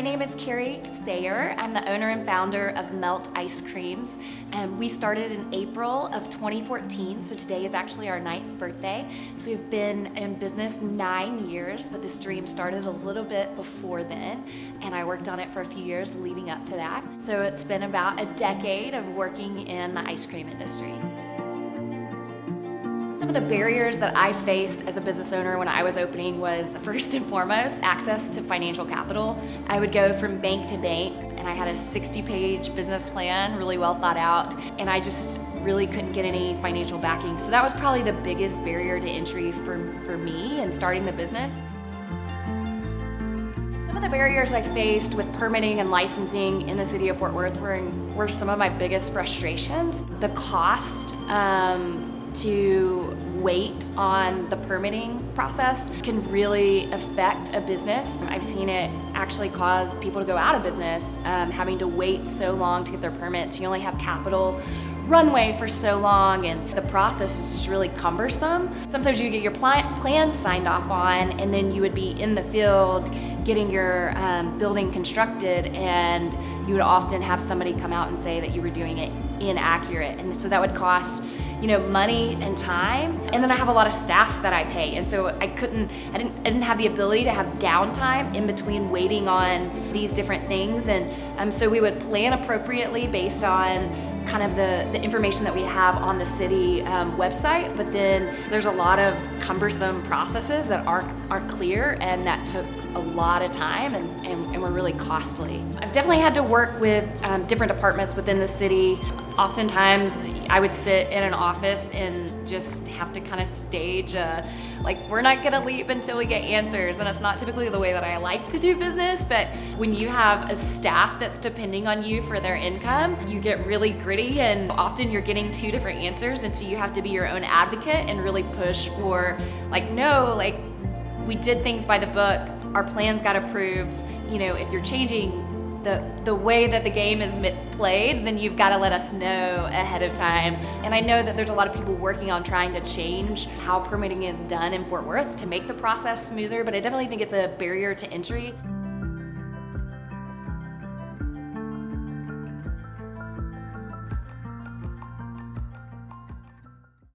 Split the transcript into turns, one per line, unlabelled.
name is Carrie Sayer. I'm the owner and founder of Melt Ice Creams. We started in April of 2014, so today is actually our 9th birthday. So we've been in business 9 years, but this dream started a little bit before then, and I worked on it for a few years leading up to that. So it's been about a decade of working in the ice cream industry. Some of the barriers that I faced as a business owner when I was opening was, first and foremost, access to financial capital. I would go from bank to bank, and I had a 60-page business plan, really well thought out, and I just really couldn't get any financial backing. So that was probably the biggest barrier to entry for me in starting the business. Some of the barriers I faced with permitting and licensing in the city of Fort Worth were some of my biggest frustrations. The cost to wait on the permitting process can really affect a business. I've seen it actually cause people to go out of business, having to wait so long to get their permits. You only have capital runway for so long, and the process is just really cumbersome. Sometimes you get your plans signed off on, and then you would be in the field getting your building constructed, and you would often have somebody come out and say that you were doing it inaccurate, and so that would cost money and time. And then I have a lot of staff that I pay, and so I didn't have the ability to have downtime in between waiting on these different things. And so we would plan appropriately based on kind of the information that we have on the city website, but then there's a lot of cumbersome processes that aren't clear, and that took a lot of time and were really costly. I've definitely had to work with different departments within the city. Oftentimes I would sit in an office and just have to kind of stage like, we're not gonna leave until we get answers, and it's not typically the way that I like to do business, but when you have a staff that's depending on you for their income, you get really gritty, and often you're getting 2 different answers, and so you have to be your own advocate and really push for, no, we did things by the book, our plans got approved. If you're changing the way that the game is played, then you've got to let us know ahead of time. And I know that there's a lot of people working on trying to change how permitting is done in Fort Worth to make the process smoother, but I definitely think it's a barrier to entry.